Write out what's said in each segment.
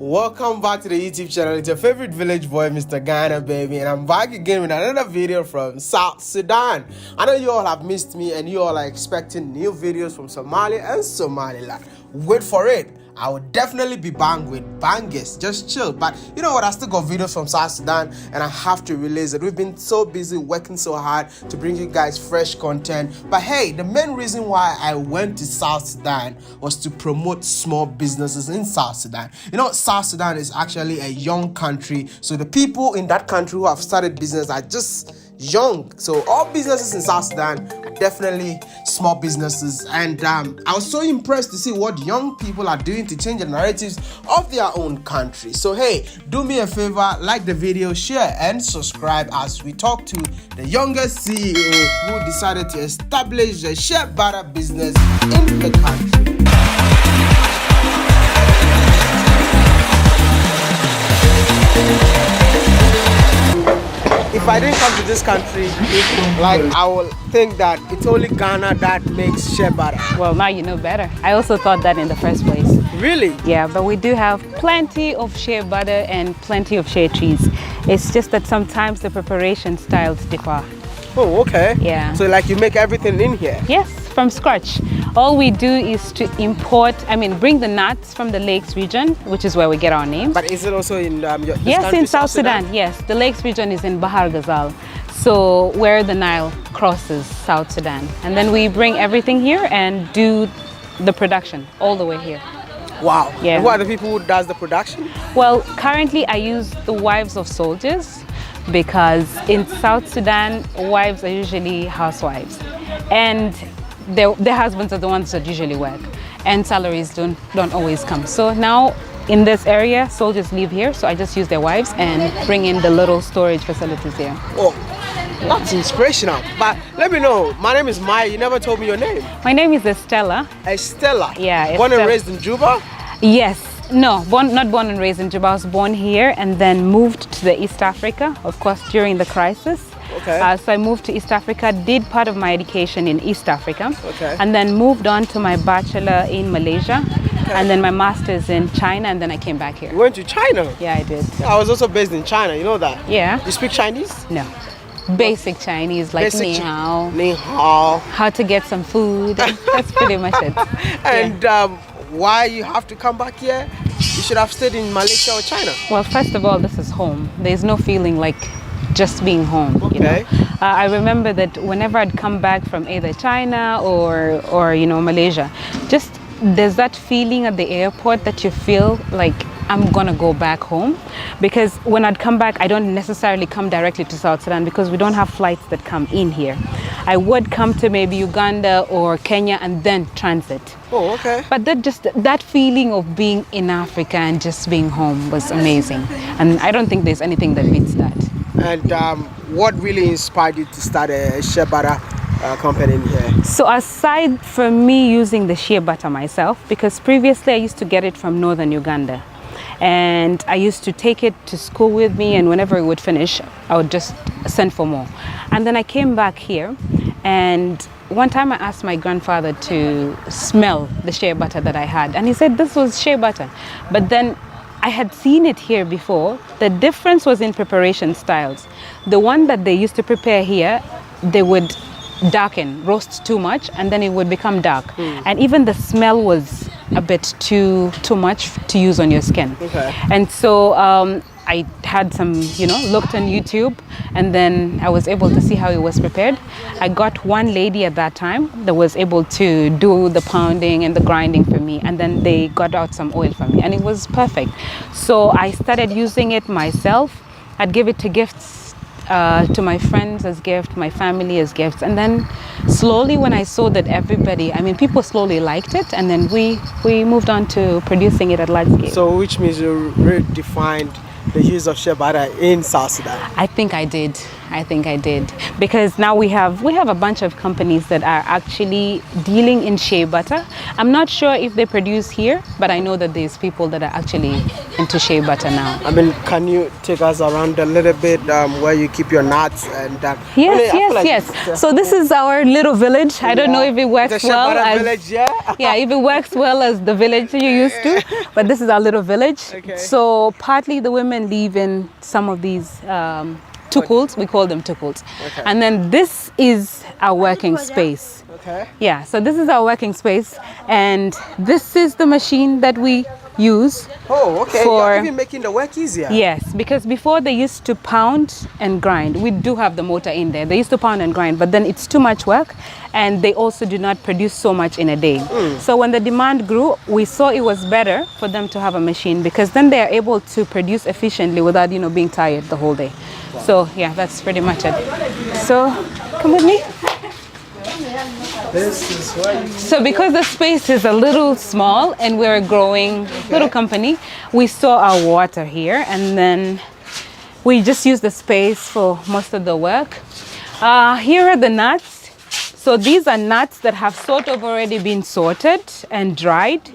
Welcome back to the YouTube channel. It's your favorite village boy, Mr. Ghana, baby, and I'm back again with another video from South Sudan. I know you all have missed me and you all are expecting new videos from Somalia and Somaliland. Wait for it. I will definitely be banged with bangers. Just chill. But you know what? I still got videos from South Sudan and I have to release it. We've been so busy working so hard to bring you guys fresh content. But hey, the main reason why I went to South Sudan was to promote small businesses in South Sudan. You know, South Sudan is actually a young country. So the people in that country who have started business are just young. So all businesses in South Sudan are definitely small businesses, and I was so impressed to see what young people are doing to change the narratives of their own country. So hey, do me a favor, like the video, share and subscribe as we talk to the youngest CEO who decided to establish the Shear butter business in the country. If I didn't come to this country, I will think that it's only Ghana that makes Shear butter. Well, now you know better. I also thought that in the first place. Really? Yeah, but we do have plenty of Shear butter and plenty of Shear cheese. It's just that sometimes the preparation styles differ. Oh, okay. Yeah. So like you make everything in here? Yes, from scratch. All we do is to bring the nuts from the Lakes region, which is where we get our name. But is it also in Yes, country, in South Sudan? Yes, the Lakes region is in Bahar Ghazal. So where the Nile crosses South Sudan. And then we bring everything here and do the production all the way here. Wow. Yeah. And who are the people who does the production? Well, currently I use the wives of soldiers, because in South Sudan, wives are usually housewives. And their husbands are the ones that usually work. And salaries don't always come. So now in this area, soldiers live here, so I just use their wives and bring in the little storage facilities here. Oh, that's inspirational. But let me know, my name is Maya, you never told me your name. My name is Estella. Estella? Yeah. Born and raised in Juba? Yes. No, not born and raised in Juba. I was born here and then moved to the East Africa, of course, during the crisis. Okay. So I moved to East Africa, did part of my education in East Africa, okay, and then moved on to my bachelor in Malaysia, okay, and then my master's in China, and then I came back here. You went to China? Yeah, I did. Yeah, I was also based in China, you know that? Yeah. You speak Chinese? No. Basic Chinese, like ni hao. Ni hao. How to get some food. That's pretty much it. And why you have to come back here? You should have stayed in Malaysia or China. Well, first of all, this is home. There's no feeling like just being home. Okay. You know? I remember that whenever I'd come back from either China or Malaysia, just there's that feeling at the airport that you feel like I'm gonna go back home, because when I'd come back, I don't necessarily come directly to South Sudan because we don't have flights that come in here. I would come to maybe Uganda or Kenya and then transit. Oh, okay. But that feeling of being in Africa and just being home was amazing, and I don't think there's anything that beats that. And what really inspired you to start a Shear butter company in here? So aside from me using the Shear butter myself, because previously I used to get it from northern Uganda, and I used to take it to school with me, and whenever it would finish, I would just send for more. And then I came back here, and one time I asked my grandfather to smell the Shear butter that I had, and he said this was Shear butter. But then I had seen it here before. The difference was in preparation styles. The one that they used to prepare here, they would darken, roast too much, and then it would become dark. And even the smell was a bit too much to use on your skin. Okay. And so I had some, looked on YouTube, and then I was able to see how it was prepared. I got one lady at that time that was able to do the pounding and the grinding for me, and then they got out some oil for me, and it was perfect. So I started using it myself. I'd give it to gifts, to my friends as gifts, my family as gifts, and then slowly when I saw that people slowly liked it, and then we moved on to producing it at large scale. So which means you redefined the use of Shear butter in South Sudan? I think I did. Because now we have a bunch of companies that are actually dealing in Shear butter. I'm not sure if they produce here, but I know that there's people that are actually into Shear butter now. Can you take us around a little bit where you keep your nuts and Yes. So this is our little village. I don't know if it works well. Village, yeah? Yeah, if it works well as the village you used to, but this is our little village. Okay. So partly the women live in some of these tukuls, we call them tukuls. Okay. And then this is our working space. Okay. Yeah, so this is our working space, and this is the machine that we use. Oh, okay. For- You're even making the work easier. Yes, because before they used to pound and grind. We do have the motor in there. They used to pound and grind, but then it's too much work, and they also do not produce so much in a day. So when the demand grew, we saw it was better for them to have a machine, because then they are able to produce efficiently without, being tired the whole day. So yeah, that's pretty much it. So come with me. This is what you So because the space is a little small and we're a growing little company, we store our water here, and then we just use the space for most of the work. Here are the nuts. So these are nuts that have sort of already been sorted and dried,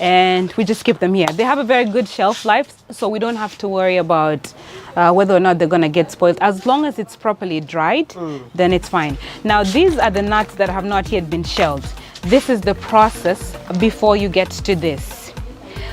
and we just keep them here. They have a very good shelf life, so we don't have to worry about whether or not they're gonna get spoiled. As long as it's properly dried, then it's fine. Now these are the nuts that have not yet been shelled. This is the process before you get to this.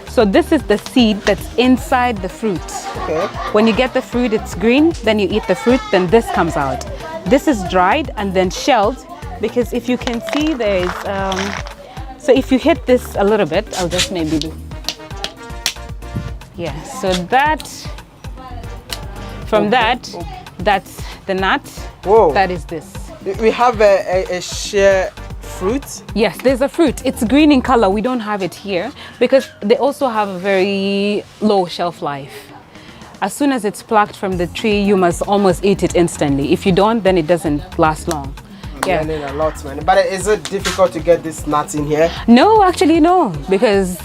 So this is the seed that's inside the fruit. Okay. When you get the fruit, it's green, then you eat the fruit, then this comes out. This is dried and then shelled, because if you can see there is, so if you hit this a little bit, I'll just maybe do. Yeah, so that, from that, that's the nut. Whoa. That is this. We have a shear fruit. Yes, there's a fruit. It's green in color. We don't have it here because they also have a very low shelf life. As soon as it's plucked from the tree, you must almost eat it instantly. If you don't, then it doesn't last long. Yeah, learning a lot, man. But is it difficult to get these nuts in here? No, actually no, because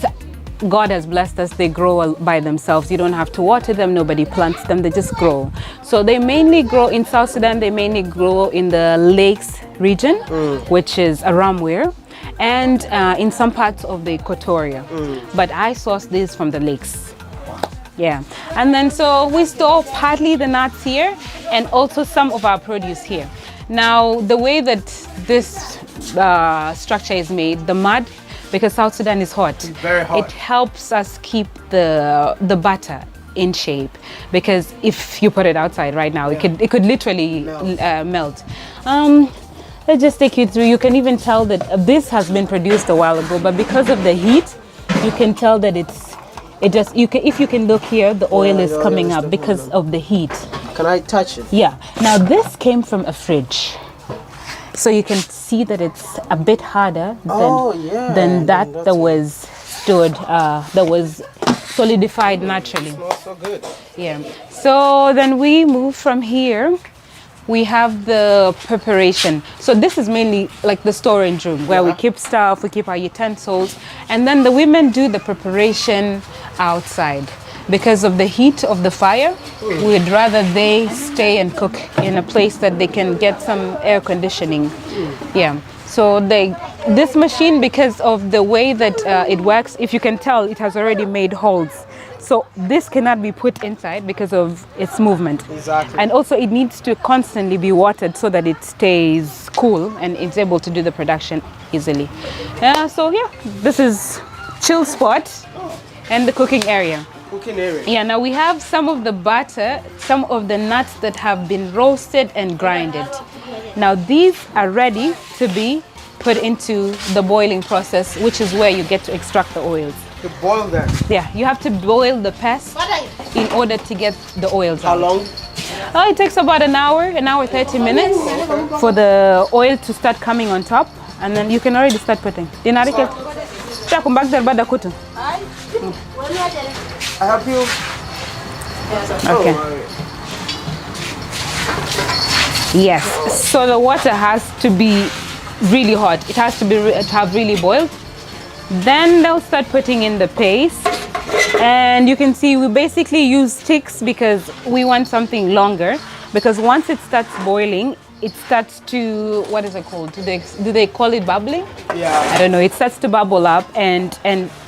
God has blessed us. They grow by themselves. You don't have to water them. Nobody plants them. They just grow. So they mainly grow in South Sudan. They mainly grow in the lakes region, which is Aramware, and in some parts of the Equatoria. But I source these from the lakes. Yeah, and then so we store partly the nuts here and also some of our produce here. Now the way that this structure is made, the mud, because South Sudan is hot, very hot. It helps us keep the butter in shape, because if you put it outside right now, it could literally melt. Let's just take you through. You can even tell that this has been produced a while ago, but because of the heat, you can tell that if you can look here, the oil is coming up because of the heat. Can I touch it? Yeah. Now this came from a fridge, so you can see that it's a bit harder than that was stored, that was solidified naturally. It smells so good. Yeah. So then we move from here. We have the preparation. So this is mainly like the storage room where we keep stuff, we keep our utensils, and then the women do the preparation outside. Because of the heat of the fire, we'd rather they stay and cook in a place that they can get some air conditioning. Yeah. So this machine, because of the way that it works, if you can tell, it has already made holes. So this cannot be put inside because of its movement. Exactly. And also it needs to constantly be watered so that it stays cool and it's able to do the production easily. So yeah, this is chill spot and the cooking area. Cooking area. Yeah, now we have some of the butter, some of the nuts that have been roasted and grinded. Now these are ready to be put into the boiling process, which is where you get to extract the oils. To boil them. Yeah, you have to boil the pest in order to get the oils out. How long? Oh, it takes about an hour 30 minutes for the oil to start coming on top, and then you can already start putting. I help you. Okay. Yes. So the water has to be really hot. It has to have really boiled. Then they'll start putting in the paste, and you can see we basically use sticks because we want something longer. Because once it starts boiling, it starts to, what is it called? Do they call it bubbling? Yeah. I don't know. It starts to bubble up and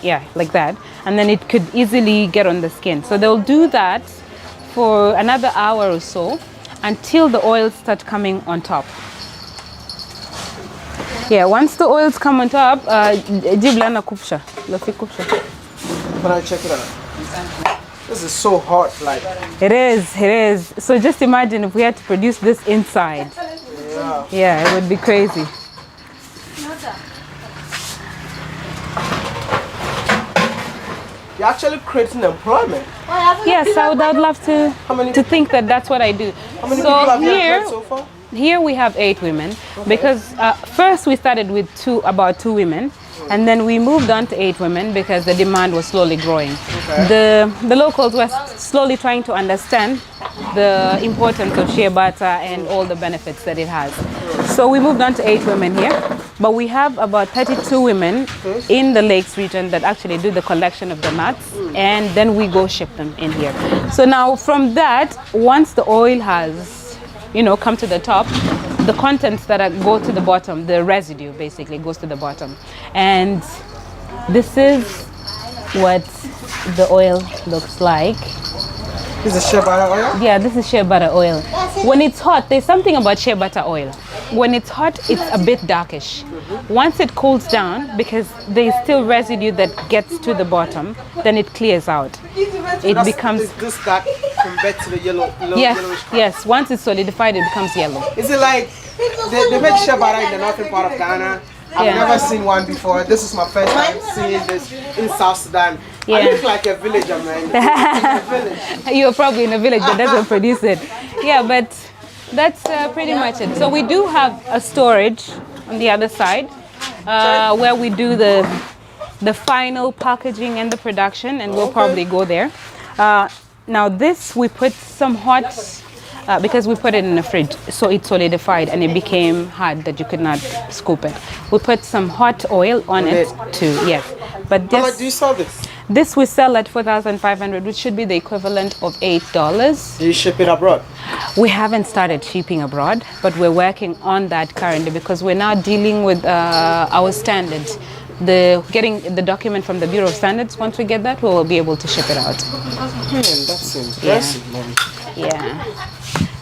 yeah, like that. And then it could easily get on the skin. So they'll do that for another hour or so until the oils start coming on top. Yeah, once the oils come on top, jiblana kupsha. Lofi kupsha. Can I check it out? This is so hot, like. It is. So just imagine if we had to produce this inside. Yeah. Yeah, it would be crazy. You're actually creating employment. Yes, I would love to think that that's what I do. How many people have you employed so far? Here we have 8 women, because first we started with about 2 women, and then we moved on to 8 women because the demand was slowly growing. Okay. The locals were slowly trying to understand the importance of shea butter and all the benefits that it has. So we moved on to 8 women here, but we have about 32 women in the Lakes region that actually do the collection of the nuts, and then we go ship them in here. So now from that, once the oil has come to the top, the contents that go to the bottom, the residue basically goes to the bottom. And this is what the oil looks like. This is shea butter oil? Yeah, this is shea butter oil. When it's hot, there's something about shea butter oil. When it's hot, it's a bit darkish. Once it cools down, because there's still residue that gets to the bottom, then it clears out. It becomes... Is this dark compared to the yellowish color? Yes. Once it's solidified, it becomes yellow. Is it like, they make shea butter in the northern part of Ghana? I've never seen one before. This is my first time seeing this in South Sudan. I look like a villager, man. You're probably in a village that doesn't produce it. Yeah, but that's pretty much it. So we do have a storage on the other side where we do the final packaging and the production, and we'll probably go there. Now this, we put some hot, because we put it in the fridge, so it solidified and it became hard that you could not scoop it. We put some hot oil on it too, yes. But how much do you sell this? This we sell at 4,500, which should be the equivalent of $8. Do you ship it abroad? We haven't started shipping abroad, but we're working on that currently because we're now dealing with our standards. Getting the document from the Bureau of Standards. Once we get that, we will be able to ship it out. That's impressive, man. Yeah.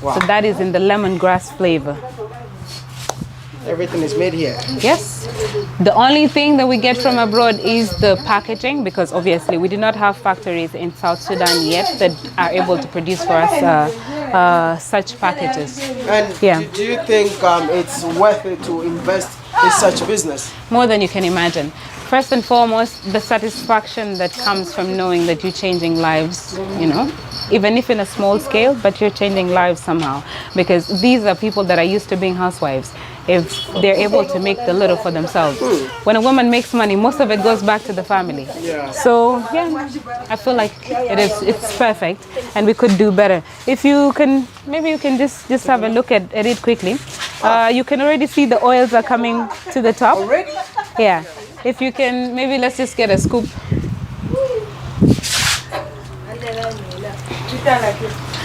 Wow. So that is in the lemongrass flavor. Everything is made here. Yes. The only thing that we get from abroad is the packaging, because obviously we do not have factories in South Sudan yet that are able to produce for us such packages. And do you think it's worth it to invest in such a business? More than you can imagine. First and foremost, the satisfaction that comes from knowing that you're changing lives, even if in a small scale, but you're changing lives somehow. Because these are people that are used to being housewives. If they're able to make the little for themselves. When a woman makes money, most of it goes back to the family. Yeah. So I feel like it's perfect, and we could do better. If you can, maybe you can just have a look at it quickly. You can already see the oils are coming to the top. Already? Yeah. If you can, maybe let's just get a scoop.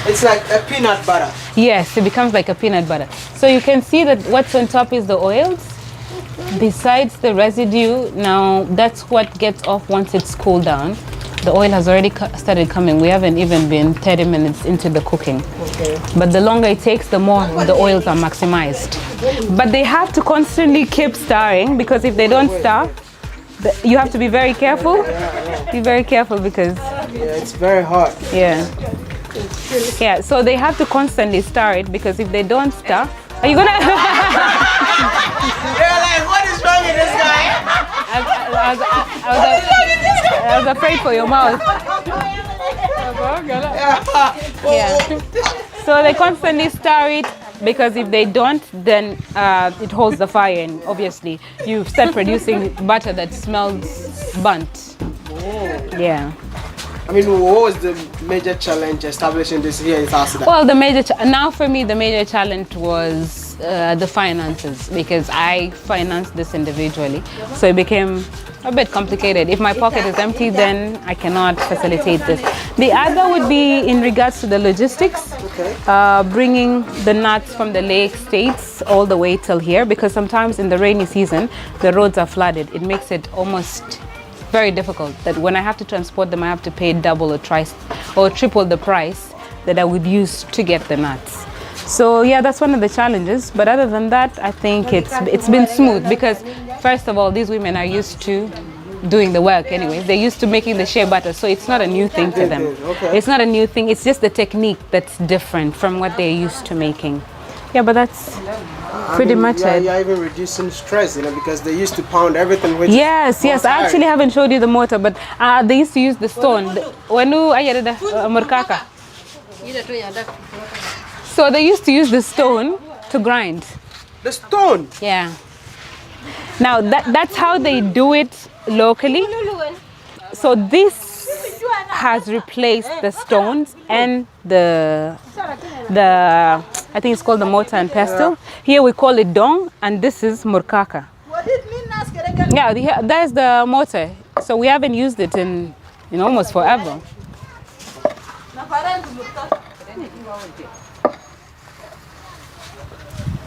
It's like a peanut butter. Yes, it becomes like a peanut butter. So you can see that what's on top is the oils. Besides the residue, now that's what gets off once it's cooled down. The oil has already started coming. We haven't even been 30 minutes into the cooking. Okay. But the longer it takes, the more the oils are maximized. But they have to constantly keep stirring, because if they don't stir, you have to be very careful. Be very careful because... Yeah, it's very hot. Yeah. Yeah, so they have to constantly stir it, because if they don't stir, are you gonna? They're like, what is wrong with this guy? I was afraid for your mouth. Yeah. So they constantly stir it, because if they don't, then it holds the fire, and obviously you start producing butter that smells burnt. Yeah. I mean, what was the major challenge establishing this here in South Sudan? Well, now for me, the major challenge was the finances, because I financed this individually. So it became a bit complicated. If my pocket is empty, then I cannot facilitate this. The other would be in regards to the logistics, bringing the nuts from the lake states all the way till here, because sometimes in the rainy season, the roads are flooded. It makes it almost very difficult that when I have to transport them, I have to pay double or triple the price that I would use to get the nuts. So yeah, that's one of the challenges. But other than that, I think it's been smooth because first of all, these women are used to doing the work anyways. They're used to making the shea butter, so it's not a new thing to them. Okay. It's not a new thing. It's just the technique that's different from what they're used to making. Yeah, but that's pretty much it. You're even reducing stress, you know, because they used to pound everything with. Yes. I actually haven't showed you the mortar, but they used to use the stone. So they used to use the stone to grind. The stone? Yeah. Now that's how they do it locally. So this has replaced the stones and the I think it's called the mortar and pestle. Here we call it dong, and this is murkaka. Yeah, there's the mortar. So we haven't used it in almost forever.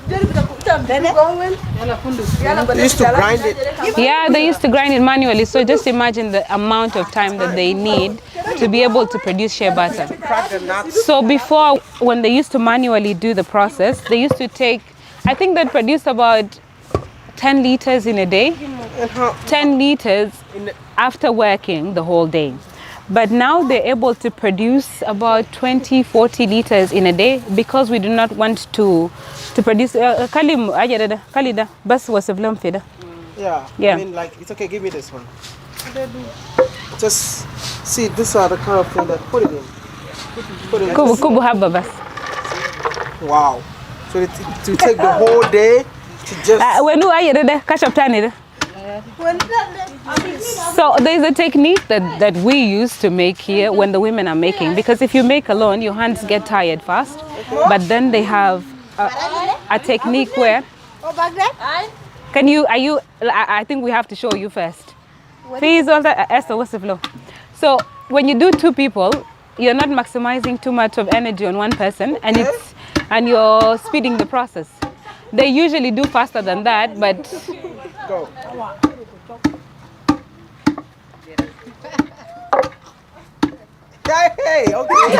They used to grind it. Yeah, they used to grind it manually. So just imagine the amount of time that they need to be able to produce shea butter. So before, when they used to manually do the process, they used to take, I think they'd produce about 10 liters in a day. 10 liters after working the whole day. But now they're able to produce about 20-40 liters in a day because we do not want to produce Yeah. Yeah. I mean, like, it's okay, give me this one. Just see, these are the kind of thing that put it in. Kubu haba bas. Wow. So it to take the whole day to just. So there's a technique that we use to make here when the women are making, because if you make alone, your hands get tired fast. But then they have a technique where I think we have to show you first. So when you do two people, you're not maximizing too much of energy on one person, and you're speeding the process. They usually do faster than that, but Go. Hey, okay.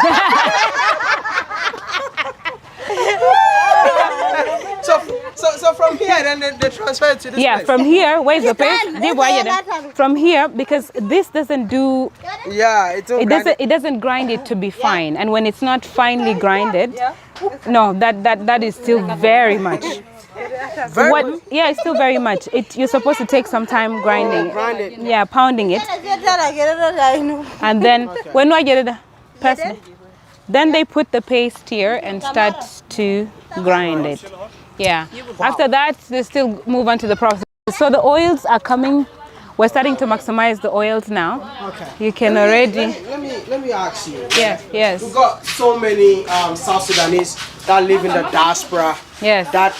so from here, then they transfer it to this place. from here, where's the paste? From here, because this doesn't do. Yeah, It doesn't grind it to be fine, and when it's not finely grinded, no, that is still very much. Yeah, it's still very much. You're supposed to take some time grinding. Grind it. Yeah, pounding it. And then when I get it, then they put the paste here and start to grind it. Yeah. After that, they still move on to the process. So the oils are coming. We're starting to maximize the oils now. Okay. You can already. Let me ask you. Yes. We've got so many South Sudanese that live in the diaspora. Yes. That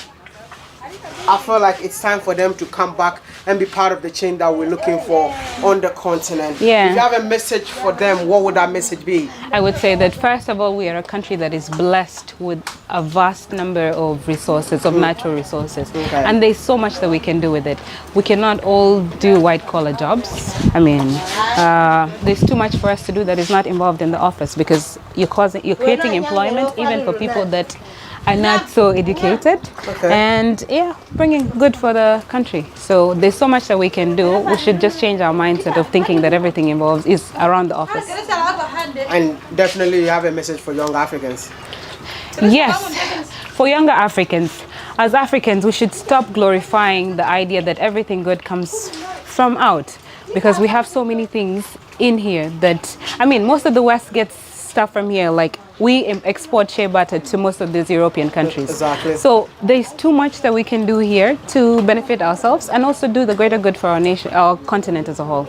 I feel like it's time for them to come back and be part of the change that we're looking for on the continent. Yeah. If you have a message for them, what would that message be? I would say that first of all, we are a country that is blessed with a vast number of resources, of natural resources. Okay. And there's so much that we can do with it. We cannot all do white collar jobs. I mean, there's too much for us to do that is not involved in the office, because you're creating employment even for people that are not so educated, and yeah, bringing good for the country. So there's so much that we can do. We should just change our mindset of thinking that everything involves is around the office. And definitely you have a message for young Africans. Yes, for younger Africans. As Africans, we should stop glorifying the idea that everything good comes from out, because we have so many things in here that, I mean, most of the West gets stuff from here, like we export shea butter to most of these European countries. Exactly. So there's too much that we can do here to benefit ourselves and also do the greater good for our nation, our continent as a whole.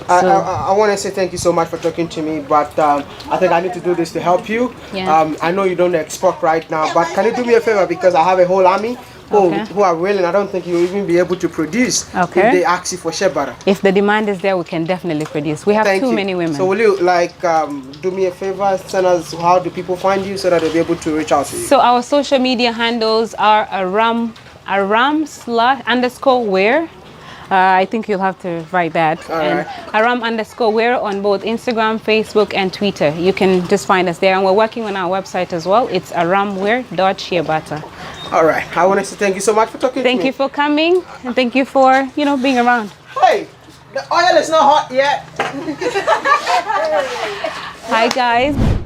I want to say thank you so much for talking to me, but I think I need to do this to help you. Yeah. I know you don't export right now, but can you do me a favor, because I have a whole army who are willing. I don't think you'll even be able to produce if they ask you for shea butter. If the demand is there, we can definitely produce. We have too many women. So will you do me a favor, send us how do people find you so that they'll be able to reach out to you? So our social media handles are aram_wear. I think you'll have to write that. All and right. aram_we're on both Instagram, Facebook, and Twitter. You can just find us there. And we're working on our website as well. It's aramwear.shearbata. All right. I want to say thank you so much for talking to me. Thank you for coming, and thank you for, being around. Hey, the oil is not hot yet. Hi, guys.